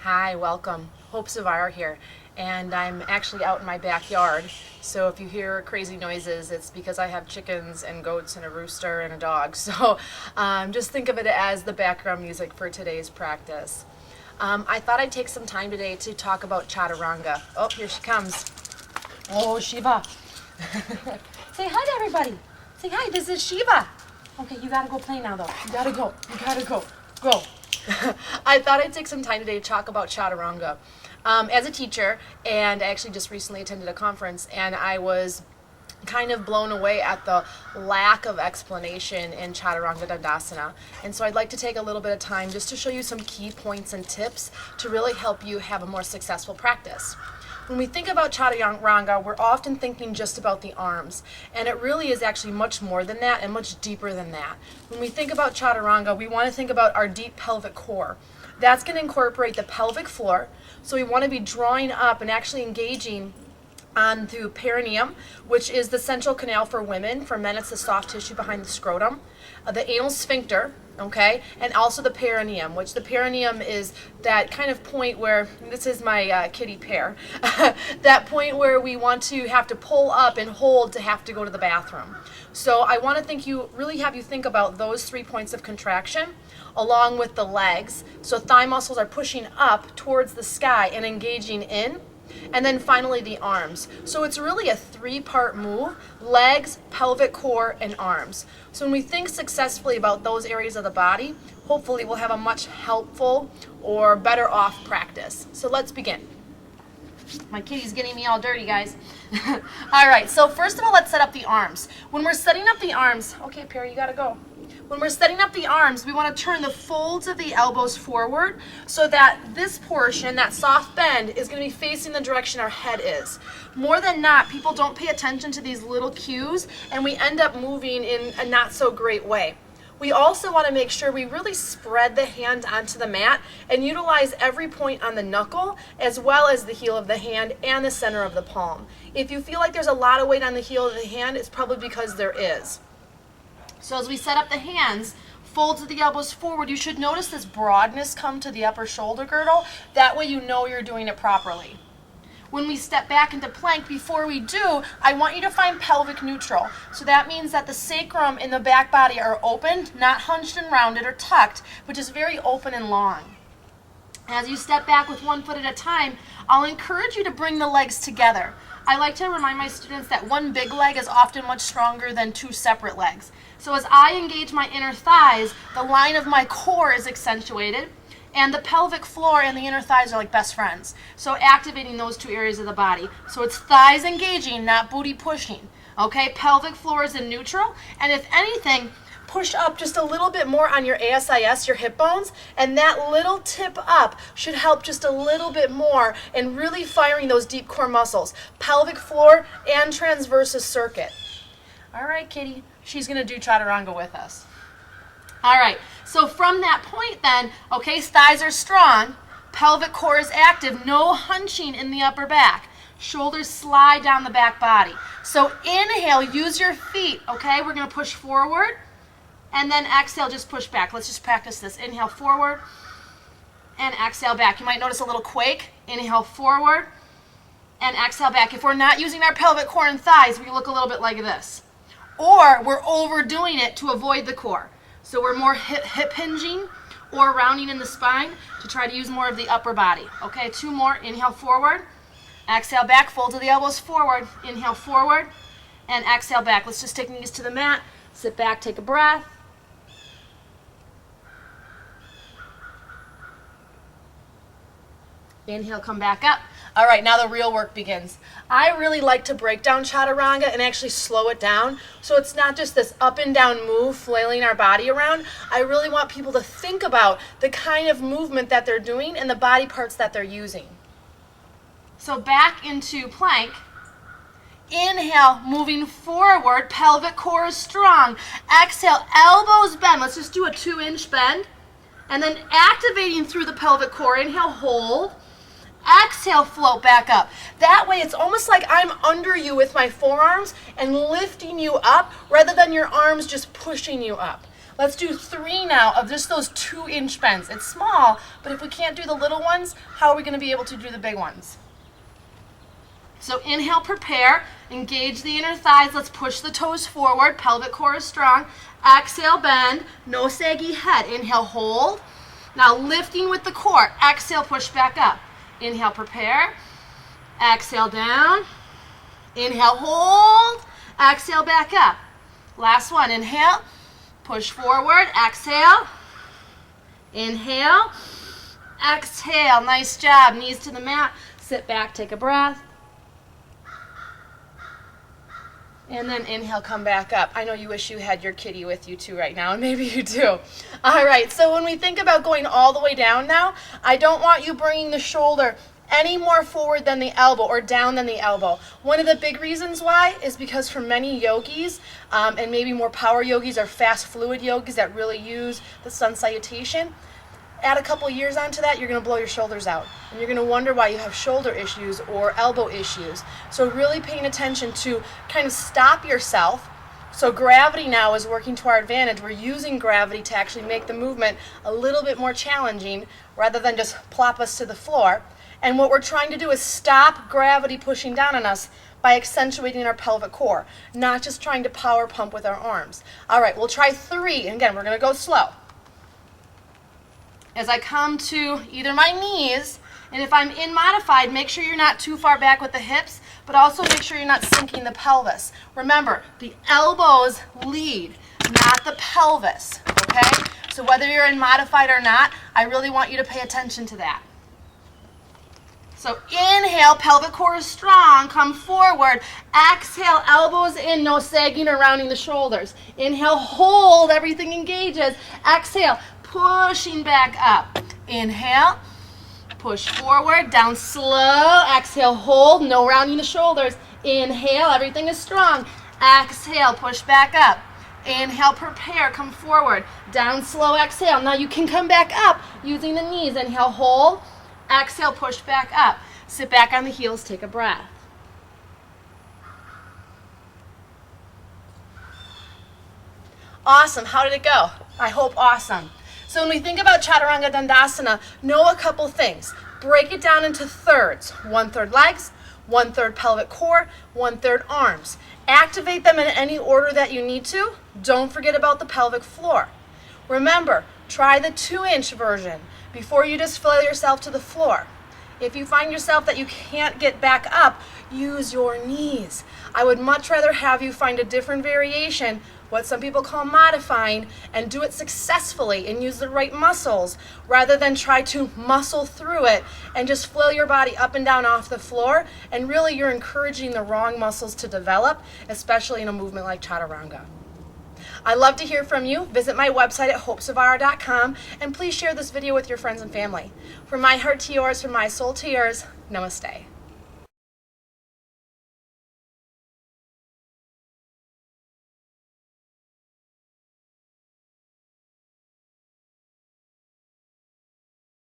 Hi, welcome. Hope Zvara here. And I'm actually out in my backyard. So if you hear crazy noises, it's because I have chickens and goats and a rooster and a dog. So just think of it as the background music for today's practice. I thought I'd take some time today to talk about Chaturanga. Oh, here she comes. Oh, Shiva. Say hi to everybody. Say hi, this is Shiva. Okay, you gotta go play now though. You gotta go. You gotta go. Go. I thought I'd take some time today to talk about Chaturanga. As a teacher, and I actually just recently attended a conference, and I was kind of blown away at the lack of explanation in Chaturanga Dandasana. And so I'd like to take a little bit of time just to show you some key points and tips to really help you have a more successful practice. When we think about Chaturanga, we're often thinking just about the arms, and it really is actually much more than that and much deeper than that. When we think about Chaturanga, we want to think about our deep pelvic core. That's going to incorporate the pelvic floor, so we want to be drawing up and actually engaging on through perineum, which is the central canal for women. For men, it's the soft tissue behind the scrotum. The anal sphincter, okay, and also the perineum, which the perineum is that kind of point where, this is my kitty pair, that point where we want to have to pull up and hold to have to go to the bathroom. So I want to really have you think about those 3 points of contraction along with the legs. So thigh muscles are pushing up towards the sky and engaging in. And then finally the arms. So it's really a 3-part move: legs, pelvic core, and arms. So when we think successfully about those areas of the body, hopefully we'll have a much helpful or better off practice. So let's begin. My kitty's getting me all dirty, guys. All right, so first of all, let's set up the arms. When we're setting up the arms, okay, Perry, you gotta go. When we're setting up the arms, we want to turn the folds of the elbows forward so that this portion, that soft bend, is going to be facing the direction our head is. More than not, people don't pay attention to these little cues, and we end up moving in a not so great way. We also want to make sure we really spread the hand onto the mat and utilize every point on the knuckle as well as the heel of the hand and the center of the palm. If you feel like there's a lot of weight on the heel of the hand, it's probably because there is. So as we set up the hands, folds of the elbows forward, you should notice this broadness come to the upper shoulder girdle. That way you know you're doing it properly. When we step back into plank, before we do, I want you to find pelvic neutral. So that means that the sacrum and the back body are open, not hunched and rounded or tucked, but just very open and long. As you step back with 1 foot at a time, I'll encourage you to bring the legs together. I like to remind my students that one big leg is often much stronger than 2 separate legs. So as I engage my inner thighs, the line of my core is accentuated, and the pelvic floor and the inner thighs are like best friends. So activating those 2 areas of the body. So it's thighs engaging, not booty pushing. Okay, pelvic floor is in neutral, and if anything, push up just a little bit more on your ASIS, your hip bones, and that little tip up should help just a little bit more in really firing those deep core muscles, pelvic floor and transversus circuit. All right, kitty, she's going to do Chaturanga with us. All right, so from that point then, okay, thighs are strong, pelvic core is active, no hunching in the upper back. Shoulders slide down the back body. So inhale, use your feet, okay? We're going to push forward. And then exhale, just push back. Let's just practice this. Inhale forward and exhale back. You might notice a little quake. Inhale forward and exhale back. If we're not using our pelvic core and thighs, we look a little bit like this. Or we're overdoing it to avoid the core. So we're more hip hinging or rounding in the spine to try to use more of the upper body. Okay, 2 more. Inhale forward, exhale back, fold to the elbows forward. Inhale forward and exhale back. Let's just take knees to the mat. Sit back, take a breath. Inhale, come back up. All right, now the real work begins. I really like to break down Chaturanga and actually slow it down. So it's not just this up and down move, flailing our body around. I really want people to think about the kind of movement that they're doing and the body parts that they're using. So back into plank. Inhale, moving forward, pelvic core is strong. Exhale, elbows bend. Let's just do a 2-inch bend. And then activating through the pelvic core. Inhale, hold. Exhale, float back up. That way it's almost like I'm under you with my forearms and lifting you up rather than your arms just pushing you up. Let's do 3 now of just those 2-inch bends. It's small, but if we can't do the little ones, how are we going to be able to do the big ones? So inhale, prepare, engage the inner thighs. Let's push the toes forward. Pelvic core is strong. Exhale, bend. No saggy head. Inhale, hold. Now lifting with the core. Exhale, push back up. Inhale, prepare. Exhale, down. Inhale, hold. Exhale, back up. Last one. Inhale, push forward. Exhale. Inhale. Exhale. Nice job. Knees to the mat. Sit back, take a breath. And then inhale, come back up. I know you wish you had your kitty with you too right now, and maybe you do. All right, so when we think about going all the way down now, I don't want you bringing the shoulder any more forward than the elbow or down than the elbow. One of the big reasons why is because for many yogis, and maybe more power yogis or fast fluid yogis that really use the sun salutation, add a couple years onto that, you're going to blow your shoulders out. And you're going to wonder why you have shoulder issues or elbow issues. So really paying attention to kind of stop yourself. So gravity now is working to our advantage. We're using gravity to actually make the movement a little bit more challenging rather than just plop us to the floor. And what we're trying to do is stop gravity pushing down on us by accentuating our pelvic core, not just trying to power pump with our arms. All right, we'll try 3. And again, we're going to go slow. As I come to either my knees, and if I'm in modified, make sure you're not too far back with the hips, but also make sure you're not sinking the pelvis. Remember, the elbows lead, not the pelvis, okay? So whether you're in modified or not, I really want you to pay attention to that. So inhale, pelvic core is strong, come forward. Exhale, elbows in, no sagging or rounding the shoulders. Inhale, hold, everything engages. Exhale, pushing back up. Inhale, push forward, down slow. Exhale, hold, no rounding the shoulders. Inhale, everything is strong. Exhale, push back up. Inhale, prepare, come forward. Down slow, exhale. Now you can come back up using the knees. Inhale, hold. Exhale, push back up. Sit back on the heels, take a breath. Awesome. How did it go? I hope awesome. So when we think about Chaturanga Dandasana, know a couple things. Break it down into thirds. 1/3 legs, 1/3 pelvic core, 1/3 arms. Activate them in any order that you need to. Don't forget about the pelvic floor. Remember, try the 2-inch version before you just flail yourself to the floor. If you find yourself that you can't get back up, use your knees. I would much rather have you find a different variation, what some people call modifying, and do it successfully and use the right muscles rather than try to muscle through it and just flail your body up and down off the floor, and really you're encouraging the wrong muscles to develop, especially in a movement like Chaturanga. I'd love to hear from you. Visit my website at hopesavara.com and please share this video with your friends and family. From my heart to yours, from my soul to yours, namaste.